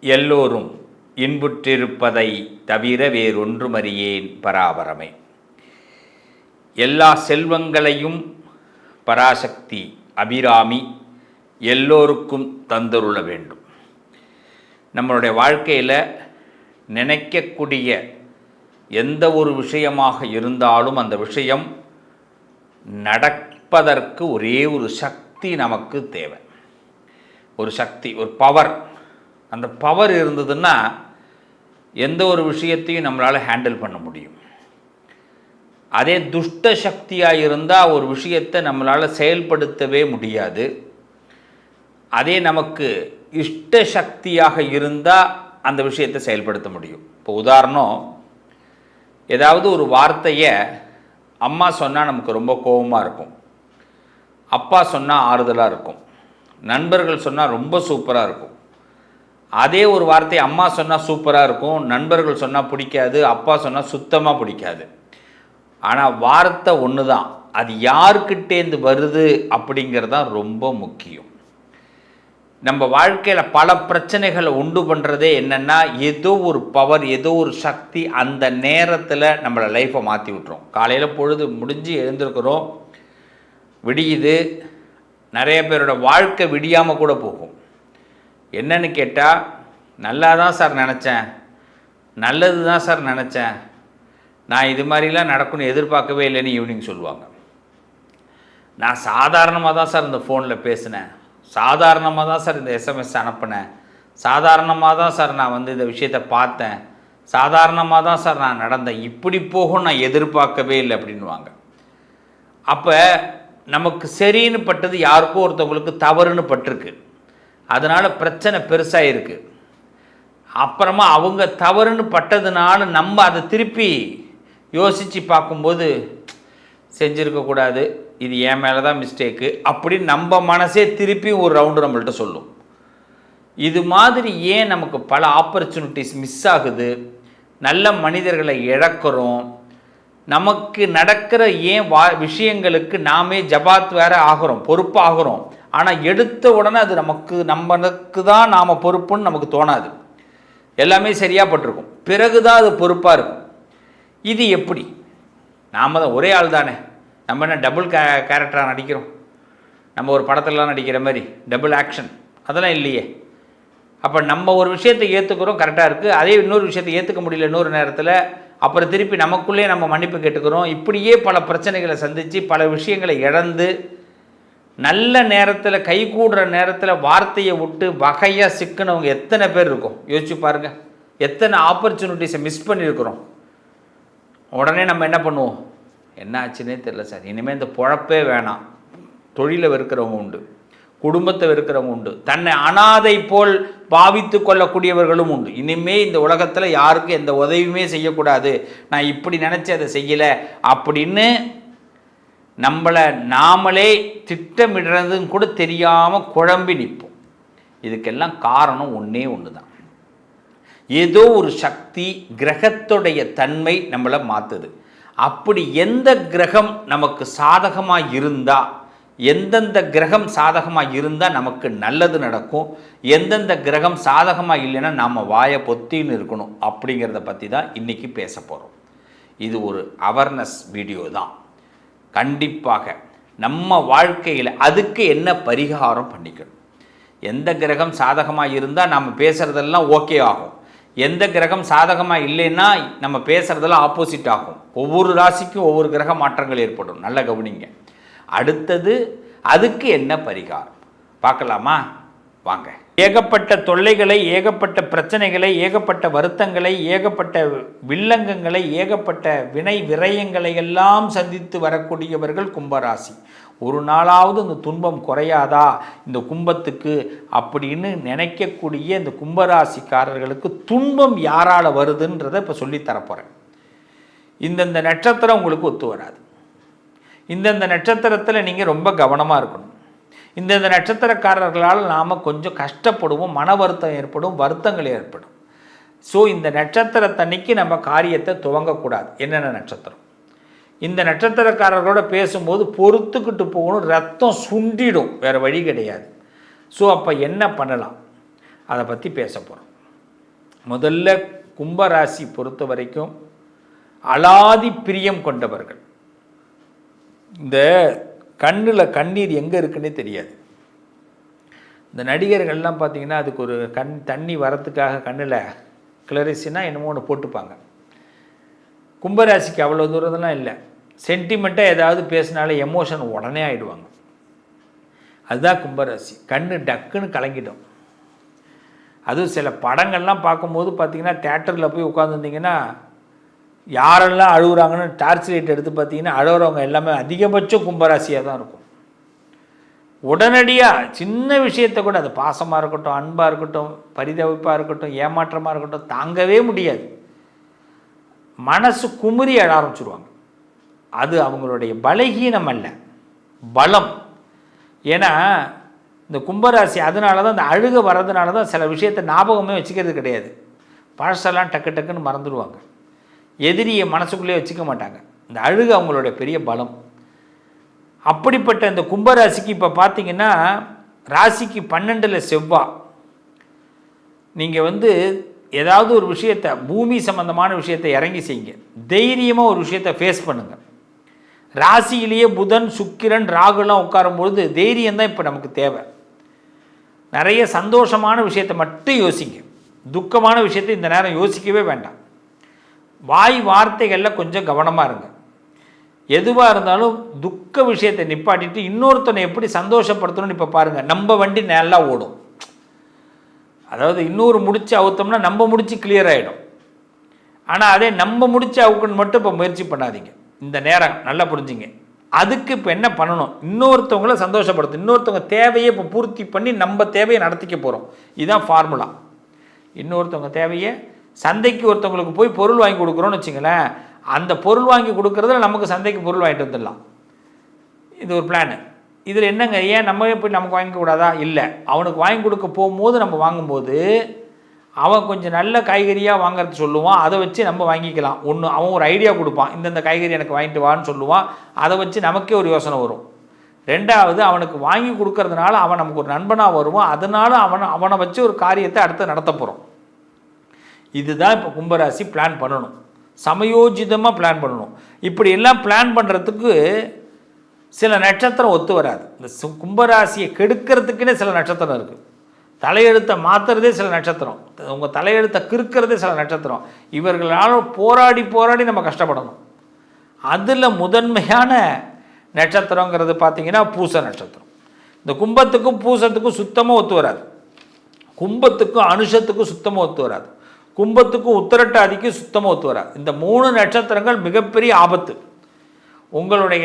எல்லோரும் இன்புற்றிருப்பதை தவிர வேறொன்றுமறியேன் பராபரமே. எல்லா செல்வங்களையும் பராசக்தி அபிராமி எல்லோருக்கும் தந்தருள வேண்டும். நம்மளுடைய வாழ்க்கையில் நினைக்கக்கூடிய எந்த ஒரு விஷயமாக இருந்தாலும் அந்த விஷயம் நடப்பதற்கு ஒரே ஒரு சக்தி நமக்கு தேவை. ஒரு சக்தி, ஒரு பவர். அந்த பவர் இருந்ததுன்னா எந்த ஒரு விஷயத்தையும் நம்மளால் ஹேண்டில் பண்ண முடியும். அதே துஷ்ட சக்தியாக இருந்தால் ஒரு விஷயத்தை நம்மளால் செயல்படுத்தவே முடியாது. அதே நமக்கு இஷ்ட சக்தியாக இருந்தால் அந்த விஷயத்தை செயல்படுத்த முடியும். இப்போ உதாரணம், ஏதாவது ஒரு வார்த்தையை அம்மா சொன்னால் நமக்கு ரொம்ப கோபமாக இருக்கும், அப்பா சொன்னால் ஆறுதலாக இருக்கும், நண்பர்கள் சொன்னால் ரொம்ப சூப்பராக இருக்கும். அதே ஒரு வார்த்தை அம்மா சொன்னால் சூப்பராக இருக்கும், நண்பர்கள் சொன்னால் பிடிக்காது, அப்பா சொன்னால் சுத்தமாக பிடிக்காது. ஆனால் வார்த்தை ஒன்று தான், அது யாருக்கிட்டேருந்து வருது அப்படிங்கிறது தான் ரொம்ப முக்கியம். நம்ம வாழ்க்கையில் பல பிரச்சனைகளை உண்டு பண்ணுறதே என்னென்னா, ஏதோ ஒரு பவர், ஏதோ ஒரு சக்தி அந்த நேரத்தில் நம்மளை லைஃப்பை மாற்றி விட்டுரும். காலையில் பொழுது முடிஞ்சு எழுந்திருக்கிறோம், விடியுது, நிறைய பேரோட வாழ்க்கை விடியாமல் கூட போகும். என்னன்னு கேட்டால், நல்லா தான் சார் நினச்சேன், நல்லது தான் சார் நினச்சேன், நான் இது மாதிரிலாம் நடக்கும்னு எதிர்பார்க்கவே இல்லைன்னு ஈவினிங் சொல்லுவாங்க. நான் சாதாரணமாக தான் சார் இந்த ஃபோனில் பேசினேன், சாதாரணமாக தான் சார் இந்த எஸ்எம்எஸ் அனுப்பினேன், சாதாரணமாக தான் சார் நான் இந்த விஷயத்தை பார்த்தேன், சாதாரணமாக தான் சார் நான் நடந்தேன், இப்படி போகும் நான் எதிர்பார்க்கவே இல்லை அப்படின்வாங்க. அப்போ நமக்கு சரின்னு பட்டது யாருக்கோ ஒருத்தவங்களுக்கு தவறுன்னு பட்டிருக்கு, அதனால் பிரச்சனை பெருசாக இருக்குது. அப்புறமா அவங்க தவறுன்னு பட்டதுனால நம்ம அதை திருப்பி யோசித்து பார்க்கும்போது, செஞ்சுருக்கக்கூடாது, இது என் மேலே தான் மிஸ்டேக்கு அப்படின்னு நம்ம மனசே திருப்பி ஒரு ரவுண்டு நம்மள்கிட்ட சொல்லும். இது மாதிரி ஏன் நமக்கு பல ஆப்பர்ச்சுனிட்டிஸ் மிஸ் ஆகுது, நல்ல மனிதர்களை இழக்கிறோம், நமக்கு நடக்கிற ஏன் விஷயங்களுக்கு நாமே ஜபாத் வேறு ஆகிறோம், பொறுப்பாகிறோம். ஆனால் எடுத்த உடனே அது நமக்கு தான் நாம் பொறுப்புன்னு நமக்கு தோணாது. எல்லாமே சரியாக பட்டிருக்கும், பிறகு தான் அது பொறுப்பாக இருக்கும். இது எப்படி? நாம் தான் ஒரே ஆள் தானே, நம்ம என்ன டபுள் கேரக்டராக நடிக்கிறோம்? நம்ம ஒரு படத்துலலாம் நடிக்கிற மாதிரி டபுள் ஆக்ஷன் அதெல்லாம் இல்லையே. அப்போ நம்ம ஒரு விஷயத்தை ஏற்றுக்கிறோம், கரெக்டாக இருக்குது, அதே இன்னொரு விஷயத்தை ஏற்றுக்க முடியல இன்னொரு நேரத்தில், அப்புறம் திருப்பி நமக்குள்ளே நம்ம மன்னிப்பு கேட்டுக்கிறோம். இப்படியே பல பிரச்சனைகளை சந்தித்து பல விஷயங்களை இழந்து நல்ல நேரத்தில் கைகூடுற நேரத்தில் வார்த்தையை விட்டு வகையாக சிக்கினவங்க எத்தனை பேர் இருக்கும் யோசிச்சு பாருங்கள். எத்தனை ஆப்பர்ச்சுனிட்டிஸை மிஸ் பண்ணியிருக்கிறோம். உடனே நம்ம என்ன பண்ணுவோம், என்ன ஆச்சுன்னே தெரில சார், இனிமேல் இந்த பொழப்பே வேணாம். தொழிலை வெறுக்கிறவங்க உண்டு, குடும்பத்தை வெறுக்கிறவங்க உண்டு, தன்னை அனாதை போல் பாவித்து கொள்ளக்கூடியவர்களும் உண்டு. இனிமேல் இந்த உலகத்தில் யாருக்கும் எந்த உதவியுமே செய்யக்கூடாது, நான் இப்படி நினச்சி அதை செய்யலை அப்படின்னு நம்மளை நாமளே திட்டமிடுறதுன்னு கூட தெரியாமல் குழம்பி நிற்போம். இதுக்கெல்லாம் காரணம் ஒன்றே ஒன்று தான், ஏதோ ஒரு சக்தி, கிரகத்துடைய தன்மை நம்மளை மாற்றுது. அப்படி எந்த கிரகம் நமக்கு சாதகமாக இருந்தால், எந்தெந்த கிரகம் சாதகமாக இருந்தால் நமக்கு நல்லது நடக்கும், எந்தெந்த கிரகம் சாதகமாக இல்லைன்னா நாம் வாயை பொத்தின்னு இருக்கணும் அப்படிங்கிறத பற்றி தான் இன்றைக்கி பேச போகிறோம். இது ஒரு அவேர்னஸ் வீடியோ தான். கண்டிப்பாக நம்ம வாழ்க்கையில் அதுக்கு என்ன பரிகாரம் பண்ணிக்கணும், எந்த கிரகம் சாதகமாக இருந்தால் நம்ம பேசுகிறதெல்லாம் ஓகே ஆகும், எந்த கிரகம் சாதகமாக இல்லைன்னா நம்ம பேசுகிறதெல்லாம் ஆப்போசிட் ஆகும். ஒவ்வொரு ராசிக்கும் ஒவ்வொரு கிரக மாற்றங்கள் ஏற்படும், நல்ல கவனிங்க. அடுத்தது அதுக்கு என்ன பரிகாரம் பார்க்கலாமா? வாங்க. ஏகப்பட்ட தொல்லைகளை, ஏகப்பட்ட பிரச்சனைகளை, ஏகப்பட்ட வருத்தங்களை, ஏகப்பட்ட வில்லங்கங்களை, ஏகப்பட்ட வினை விரயங்களை எல்லாம் சந்தித்து வரக்கூடியவர்கள் கும்பராசி. ஒரு நாளாவது இந்த துன்பம் குறையாதா இந்த கும்பத்துக்கு அப்படின்னு நினைக்கக்கூடிய இந்த கும்பராசிக்காரர்களுக்கு துன்பம் யாரால் வருதுன்றதை இப்போ சொல்லித்தரப்போகிறேன். இந்தந்த நட்சத்திரம் உங்களுக்கு ஒத்து வராது, இந்தந்த நட்சத்திரத்தில் நீங்கள் ரொம்ப கவனமாக இருக்கணும். இந்தந்த நட்சத்திரக்காரர்களால் நாம் கொஞ்சம் கஷ்டப்படுவோம், மன வருத்தம் ஏற்படும், வருத்தங்கள் ஏற்படும். ஸோ இந்த நட்சத்திரத்தன்னைக்கு நம்ம காரியத்தை துவங்கக்கூடாது. என்னென்ன நட்சத்திரம்? இந்த நட்சத்திரக்காரர்களோட பேசும்போது பொறுத்துக்கிட்டு போகணும், ரத்தம் சுண்டிடும், வேறு வழி கிடையாது. ஸோ அப்போ என்ன பண்ணலாம் அதை பற்றி பேச போகிறோம். முதல்ல கும்பராசி பொறுத்த வரைக்கும் அலாதி பிரியம் கொண்டவர்கள். இந்த கண்ணில் கண்ணீர் எங்கே இருக்குன்னே தெரியாது. இந்த நடிகர்கள்லாம் பார்த்திங்கன்னா அதுக்கு ஒரு தண்ணி வரத்துக்காக கண்ணில் கிளரிசினா என்னமோ ஒன்று போட்டுப்பாங்க. கும்பராசிக்கு அவ்வளோ தூரம்லாம் இல்லை. சென்டிமெண்ட்டாக ஏதாவது பேசினாலே எமோஷன் உடனே ஆகிடுவாங்க. அதுதான் கும்பராசி. கண்ணு டக்குன்னு கலங்கிடும். அதுவும் சில படங்கள்லாம் பார்க்கும்போது பார்த்திங்கன்னா தேட்டரில் போய் உட்காந்துருந்தீங்கன்னா யாரெல்லாம் அழுகுறாங்கன்னு டார்ச் லைட் எடுத்து பார்த்தீங்கன்னா அழுகிறவங்க எல்லாமே அதிகபட்சம் கும்பராசியாக தான் இருக்கும். உடனடியாக சின்ன விஷயத்தை கூட, அது பாசமாக இருக்கட்டும், அன்பாக இருக்கட்டும், பரிதவிப்பாக இருக்கட்டும், ஏமாற்றமாக இருக்கட்டும், தாங்கவே முடியாது. மனசு குமுறி அழ ஆரம்பிச்சுடுவாங்க. அது அவங்களுடைய பலகீனம் அல்ல, பலம். ஏன்னா இந்த கும்பராசி அதனால தான் இந்த அழுக வர்றதுனால தான் சில விஷயத்தை ஞாபகமே வச்சுக்கிறது கிடையாது. பழசெல்லாம் டக்கு டக்குன்னு மறந்துடுவாங்க. எதிரியை மனசுக்குள்ளேயே வச்சுக்க மாட்டாங்க. இந்த அழுக அவங்களுடைய பெரிய பலம். அப்படிப்பட்ட இந்த கும்பராசிக்கு இப்போ பார்த்தீங்கன்னா ராசிக்கு 12ல் செவ்வாய். நீங்கள் ஏதாவது ஒரு விஷயத்தை, பூமி சம்பந்தமான விஷயத்தை இறங்கி செய்யுங்க. தைரியமாக ஒரு விஷயத்தை ஃபேஸ் பண்ணுங்கள். ராசியிலேயே புதன், சுக்கிரன், ராகுலாம் உட்காரும்பொழுது தைரியம்தான் இப்போ நமக்கு தேவை. நிறைய சந்தோஷமான விஷயத்தை மட்டும் யோசிங்க. துக்கமான விஷயத்தை இந்த நேரம் யோசிக்கவே வேண்டாம். வாய் வார்த்தைகளில் கொஞ்சம் கவனமாக இருங்க. எதுவாக இருந்தாலும் துக்க விஷயத்தை நிப்பாட்டிட்டு இன்னொருத்தனை எப்படி சந்தோஷப்படுத்தணும்னு இப்போ பாருங்கள். நம்ம வண்டி நல்லா ஓடும். அதாவது இன்னொரு முடிச்சு அவுத்தோம்னா நம்ம முடிச்சு கிளியர் ஆகிடும். ஆனால் அதே நம்ம முடிச்சு அவுக்குன்னு மட்டும் இப்போ முயற்சி பண்ணாதீங்க. இந்த நேரம் நல்லா புரிஞ்சுங்க. அதுக்கு இப்போ என்ன பண்ணணும்? இன்னொருத்தவங்கள சந்தோஷப்படுத்தும். இன்னொருத்தவங்க தேவையை இப்போ பூர்த்தி பண்ணி நம்ம தேவையை நடத்திக்க போகிறோம். இதுதான் ஃபார்முலா. இன்னொருத்தவங்க தேவையை, சந்தைக்கு ஒருத்தவங்களுக்கு போய் பொருள் வாங்கி கொடுக்குறோன்னு வச்சுங்களேன், அந்த பொருள் வாங்கி கொடுக்குறதுல நமக்கு சந்தைக்கு பொருள் வாங்கிட்டு வந்துடலாம். இது ஒரு பிளானு. இதில் என்னங்க, ஏன் நம்ம போய் நமக்கு வாங்கிக்கூடாதா? இல்லை, அவனுக்கு வாங்கி கொடுக்க போகும்போது நம்ம வாங்கும்போது அவன் கொஞ்சம் நல்ல காய்கறியாக வாங்கிறது சொல்லுவான். அதை வச்சு நம்ம வாங்கிக்கலாம். ஒன்று, அவன் ஒரு ஐடியா கொடுப்பான், இந்தந்த காய்கறி எனக்கு வாங்கிட்டு வான்னு சொல்லுவான். அதை வச்சு நமக்கே ஒரு யோசனை வரும். ரெண்டாவது, அவனுக்கு வாங்கி கொடுக்கறதுனால அவன் நமக்கு ஒரு நண்பனாக வருவான். அதனால அவனை வச்சு ஒரு காரியத்தை அடுத்து நடத்த போகிறோம். இதுதான் இப்போ கும்பராசி பிளான் பண்ணணும். சமயோஜிதமாக பிளான் பண்ணணும். இப்படி எல்லாம் பிளான் பண்ணுறதுக்கு சில நட்சத்திரம் ஒத்து வராது. இந்த கும்பராசியை கெடுக்கிறதுக்குன்னே சில நட்சத்திரம் இருக்குது. தலையெழுத்தை மாற்றுறதே சில நட்சத்திரம். உங்கள் தலையெழுத்தை கிறுக்கிறதே சில நட்சத்திரம். இவர்களால் போராடி போராடி நம்ம கஷ்டப்படணும். அதில் முதன்மையான நட்சத்திரங்கிறது பார்த்திங்கன்னா பூச நட்சத்திரம். இந்த கும்பத்துக்கும் பூசத்துக்கும் சுத்தமாக ஒத்து வராது. கும்பத்துக்கும் அனுஷத்துக்கும் சுத்தமாக ஒத்து வராது. கும்பத்துக்கும் உத்திரட்டாதிக்கும் சுத்தமாக ஒத்து வராது. இந்த 3 நட்சத்திரங்கள் மிகப்பெரிய ஆபத்து. உங்களுடைய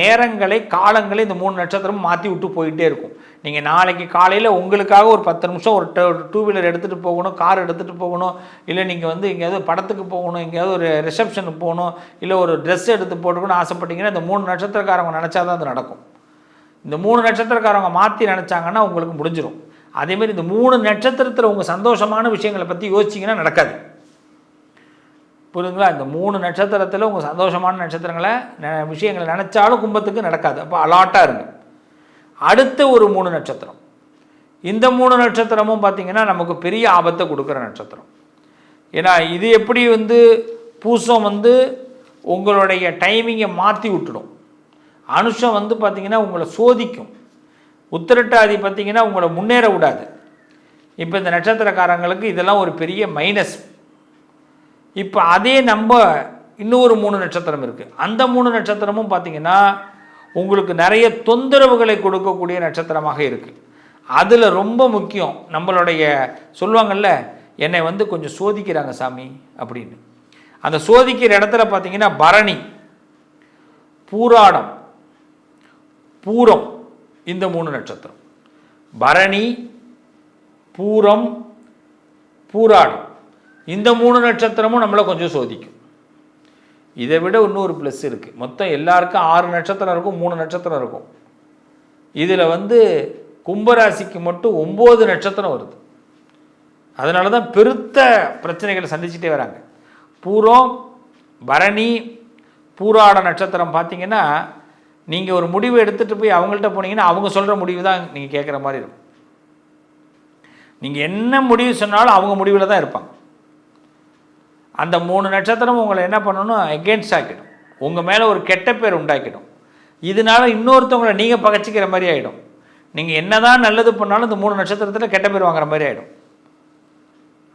நேரங்களை காலங்களை இந்த 3 நட்சத்திரமும் மாற்றி விட்டு போயிட்டே இருக்கும். நீங்கள் நாளைக்கு காலையில் உங்களுக்காக ஒரு 10 நிமிஷம் ஒரு 2 வீலர் எடுத்துகிட்டு போகணும், கார் எடுத்துகிட்டு போகணும், இல்லை நீங்கள் எங்கேயாவது படத்துக்கு போகணும், எங்கேயாவது ஒரு ரிசப்ஷனுக்கு போகணும், இல்லை ஒரு ட்ரெஸ் எடுத்து போட்டுக்கணும்னு ஆசைப்பட்டீங்கன்னா இந்த 3 நட்சத்திரக்காரங்க நினச்சா தான் அது நடக்கும். இந்த 3 நட்சத்திரக்காரங்க மாற்றி நினச்சாங்கன்னா உங்களுக்கு முடிஞ்சிடும். அதேமாதிரி இந்த 3 நட்சத்திரத்தில் உங்கள் சந்தோஷமான விஷயங்களை பற்றி யோசிச்சிங்கன்னா நடக்காது. புரியுதுங்களா? இந்த 3 நட்சத்திரத்தில் உங்கள் சந்தோஷமான நட்சத்திரங்களை விஷயங்களை நினச்சாலும் கும்பத்துக்கு நடக்காது. அப்போ அலாட்டாக இருங்க. அடுத்த ஒரு 3 நட்சத்திரம், இந்த 3 நட்சத்திரமும் பார்த்திங்கன்னா நமக்கு பெரிய ஆபத்தை கொடுக்குற நட்சத்திரம். ஏன்னா இது எப்படி பூசம் உங்களுடைய டைமிங்கை மாற்றி விட்டுடும். அனுஷம் பார்த்திங்கன்னா உங்களை சோதிக்கும். உத்திரட்டாதி பார்த்திங்கன்னா உங்களை முன்னேற விடாது. இப்போ இந்த நட்சத்திரக்காரங்களுக்கு இதெல்லாம் ஒரு பெரிய மைனஸ். இப்போ அதே நம்ம இன்னொரு 3 நட்சத்திரம் இருக்குது. அந்த 3 நட்சத்திரமும் பார்த்திங்கன்னா உங்களுக்கு நிறைய தொந்தரவுகளை கொடுக்கக்கூடிய நட்சத்திரமாக இருக்குது. அதில் ரொம்ப முக்கியம், நம்மளுடைய சொல்லுவாங்கள்ல, என்னை கொஞ்சம் சோதிக்கிறாங்க சாமி அப்படின்னு. அந்த சோதிக்கிற இடத்துல பார்த்திங்கன்னா பரணி, பூராடம், பூரம், இந்த 3 நட்சத்திரம். பரணி, பூரம், பூராடம், இந்த 3 நட்சத்திரமும் நம்மளை கொஞ்சம் சோதிக்கும். இதை விட இன்னொரு ப்ளஸ் இருக்குது. மொத்தம் எல்லாருக்கும் 6 நட்சத்திரம் இருக்கும், 3 நட்சத்திரம் இருக்கும். இதில் கும்பராசிக்கு மட்டும் 9 நட்சத்திரம் வருது. அதனால தான் பெருத்த பிரச்சனைகளை சந்திச்சுட்டே வராங்க. பூரம், பரணி, பூராட நட்சத்திரம் பார்த்திங்கன்னா நீங்கள் ஒரு முடிவு எடுத்துகிட்டு போய் அவங்கள்ட்ட போனீங்கன்னா அவங்க சொல்கிற முடிவு தான் நீங்கள் கேட்குற மாதிரி இருக்கும். நீங்கள் என்ன முடிவு சொன்னாலும் அவங்க முடிவில் தான் இருப்பாங்க. அந்த 3 நட்சத்திரம் உங்களை என்ன பண்ணணும், எகென்ஸ்ட் ஆக்கிடும். உங்கள் மேலே ஒரு கெட்ட பேர் உண்டாக்கிடும். இதனால இன்னொருத்தவங்களை நீங்கள் பகைச்சிக்கிற மாதிரி ஆகிடும். நீங்கள் என்ன தான் நல்லது பண்ணாலும் இந்த 3 நட்சத்திரத்தில் கெட்ட பேர் வாங்குற மாதிரி ஆகிடும்.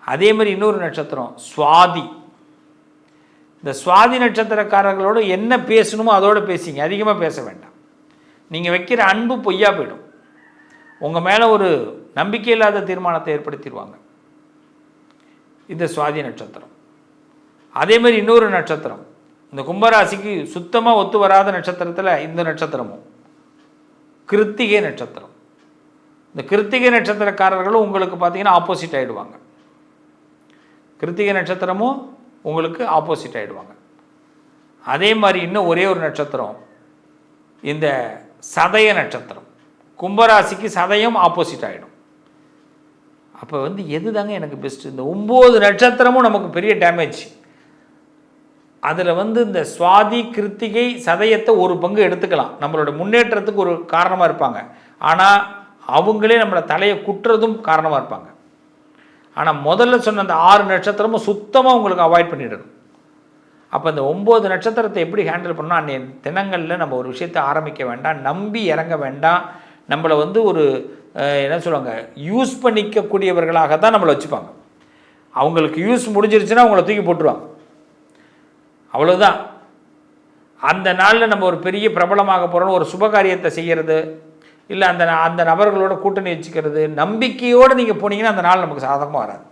அதே மாதிரி இன்னொரு நட்சத்திரம் சுவாதி. இந்த சுவாதி நட்சத்திரக்காரர்களோடு என்ன பேசணுமோ அதோடு பேசிங்க, அதிகமாக பேச வேண்டாம். நீங்கள் வைக்கிற அன்பு பொய்யா போயிடும். உங்கள் மேலே ஒரு நம்பிக்கை இல்லாத தீர்மானத்தை ஏற்படுத்திடுவாங்க. இந்த சுவாதி நட்சத்திரம். அதே மாதிரி இன்னொரு நட்சத்திரம், இந்த கும்பராசிக்கு சுத்தமாக ஒத்து வராத நட்சத்திரத்தில் இந்த நட்சத்திரமும் கிருத்திகை நட்சத்திரம். இந்த கிருத்திகை நட்சத்திரக்காரர்களும் உங்களுக்கு பார்த்தீங்கன்னா ஆப்போசிட் ஆகிடுவாங்க. கிருத்திகை நட்சத்திரமும் உங்களுக்கு ஆப்போசிட் ஆகிடுவாங்க. அதே மாதிரி இன்னும் ஒரே ஒரு நட்சத்திரம், இந்த சதய நட்சத்திரம். கும்பராசிக்கு சதயம் ஆப்போசிட் ஆகிடும். அப்போ எது தாங்க எனக்கு பெஸ்ட்டு? இந்த 9 நட்சத்திரமும் நமக்கு பெரிய டேமேஜ். அதில் இந்த சுவாதி கிருத்திகை சதயத்தை ஒரு பங்கு எடுத்துக்கலாம், நம்மளோட முன்னேற்றத்துக்கு ஒரு காரணமாக இருப்பாங்க. ஆனால் அவங்களே நம்மளை தலையை குட்டுறதும் காரணமாக இருப்பாங்க. ஆனால் முதல்ல சொன்ன அந்த 6 நட்சத்திரமும் சுத்தமாக உங்களுக்கு அவாய்ட் பண்ணிடணும். அப்போ இந்த 9 நட்சத்திரத்தை எப்படி ஹேண்டில் பண்ணால், அன்றைய தினங்களில் நம்ம ஒரு விஷயத்தை ஆரம்பிக்க வேண்டாம், நம்பி இறங்க வேண்டாம். நம்மளை ஒரு என்ன சொல்லுவாங்க, யூஸ் பண்ணிக்கக்கூடியவர்களாக தான் நம்மளை வச்சுப்பாங்க. அவங்களுக்கு யூஸ் முடிஞ்சிருச்சுன்னா அவங்கள தூக்கி போட்டுருவாங்க, அவ்வளோதான். அந்த நாளில் நம்ம ஒரு பெரிய பிரபலமாக போகிறோம், ஒரு சுபகாரியத்தை செய்கிறது, இல்லை அந்த நபர்களோட கூட்டணி வச்சுக்கிறது, நம்பிக்கையோடு நீங்கள் போனீங்கன்னா அந்த நாள் நமக்கு சாதகமாக வராது.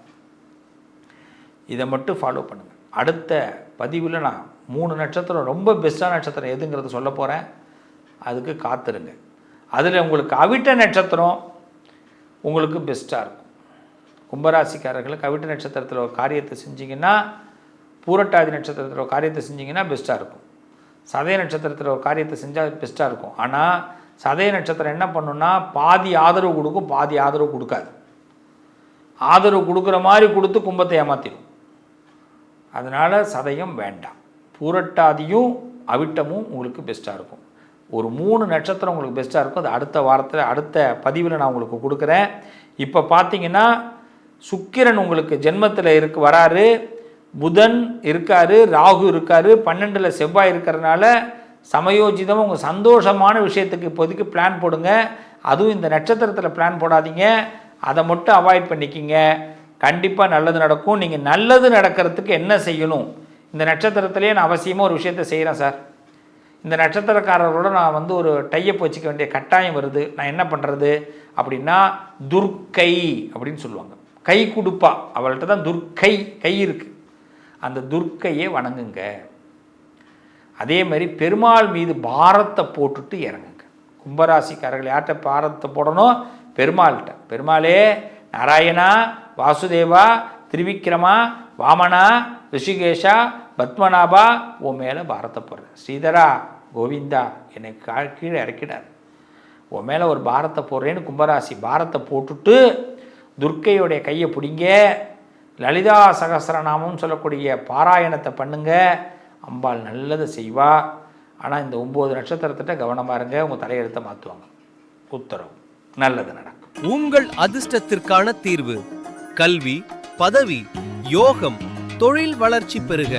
இதை மட்டும் ஃபாலோ பண்ணுங்கள். அடுத்த பதிவில் நான் 3 நட்சத்திரம் ரொம்ப பெஸ்ட்டான நட்சத்திரம் எதுங்கிறத சொல்ல போகிறேன், அதுக்கு காத்துருங்க. அதில் உங்களுக்கு அவிட்ட நட்சத்திரம் உங்களுக்கு பெஸ்ட்டாக இருக்கும். கும்பராசிக்காரர்களுக்கு அவிட்ட நட்சத்திரத்தில் ஒரு காரியத்தை செஞ்சிங்கன்னா, பூரட்டாதி நட்சத்திரத்தில் ஒரு காரியத்தை செஞ்சிங்கன்னா பெஸ்ட்டாக இருக்கும். சதய நட்சத்திரத்தில் ஒரு காரியத்தை செஞ்சால் பெஸ்ட்டாக இருக்கும். ஆனால் சதய நட்சத்திரம் என்ன பண்ணுன்னா, பாதி ஆதரவு கொடுக்கும், பாதி ஆதரவு கொடுக்காது. ஆதரவு கொடுக்குற மாதிரி கொடுத்து கும்பத்தை ஏமாற்றிடும். அதனால் சதயம் வேண்டாம். பூரட்டாதியும் அவிட்டமும் உங்களுக்கு பெஸ்ட்டாக இருக்கும். ஒரு 3 நட்சத்திரம் உங்களுக்கு பெஸ்ட்டாக இருக்கும். அது அடுத்த வாரத்தில் அடுத்த பதிவில் நான் உங்களுக்கு கொடுக்குறேன். இப்போ பார்த்தீங்கன்னா சுக்கிரன் உங்களுக்கு ஜென்மத்தில் வராரு, புதன் இருக்கார், ராகு இருக்கார், 12ல் செவ்வாய் இருக்கிறதுனால சமயோஜிதமாக உங்கள் சந்தோஷமான விஷயத்துக்கு இப்போதைக்கு பிளான் போடுங்க. அதுவும் இந்த நட்சத்திரத்தில் பிளான் போடாதீங்க, அதை மட்டும் அவாய்ட் பண்ணிக்கிங்க. கண்டிப்பாக நல்லது நடக்கும். நீங்கள் நல்லது நடக்கிறதுக்கு என்ன செய்யணும், இந்த நட்சத்திரத்திலே நான் அவசியமாக ஒரு விஷயத்தை செய்கிறேன் சார், இந்த நட்சத்திரக்காரர்களோட நான் ஒரு டையப் வச்சுக்க வேண்டிய கட்டாயம் வருது, நான் என்ன பண்ணுறது அப்படின்னா, துர்க்கை அப்படின்னு சொல்லுவாங்க. கை கொடுப்பா, அவள்கிட்ட தான் துர்க்கை கை இருக்குது. அந்த துர்க்கையை வணங்குங்க. அதே மாதிரி பெருமாள் மீது பாரத்தை போட்டுட்டு இறங்குங்க. கும்பராசிக்காரர்கள் யார்கிட்ட பாரத்தை போடணும்? பெருமாள்கிட்ட. பெருமாளே நாராயணா, வாசுதேவா, திரிவிக்ரமா, வாமனா, ரிஷிகேஷா, பத்மநாபா, உன் மேலே பாரத்தை போடுறேன். ஸ்ரீதரா, கோவிந்தா, என்னை கீழே இறக்கிடார், உன் மேலே ஒரு பாரத்தை போடுறேன்னு கும்பராசி பாரத்தை போட்டுட்டு துர்க்கையோடைய கையை பிடிங்க. லலிதா சகஸ்ரநாமம் சொல்லக்கூடிய பாராயணத்தை பண்ணுங்க. அம்பாள் நல்லதை செய்வா. ஆனால் இந்த 9 நட்சத்திரத்திட்ட கவனமாக இருங்க, உங்கள் தலையெழுத்தை மாற்றுவாங்க. உத்தரவு, நல்லது நடக்கும். உங்கள் அதிர்ஷ்டத்திற்கான தீர்வு: கல்வி, பதவி, யோகம், தொழில் வளர்ச்சி பெருக.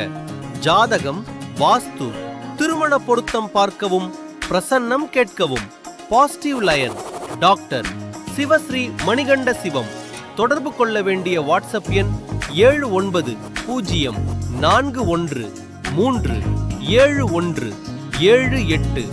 ஜாதகம், வாஸ்து, திருமண பொருத்தம் பார்க்கவும், பிரசன்னம் கேட்கவும். Positive lion doctor Sivasri Manikanda Sivam. தொடர்பு கொள்ள வேண்டிய வாட்ஸ்அப் எண் 7904137178.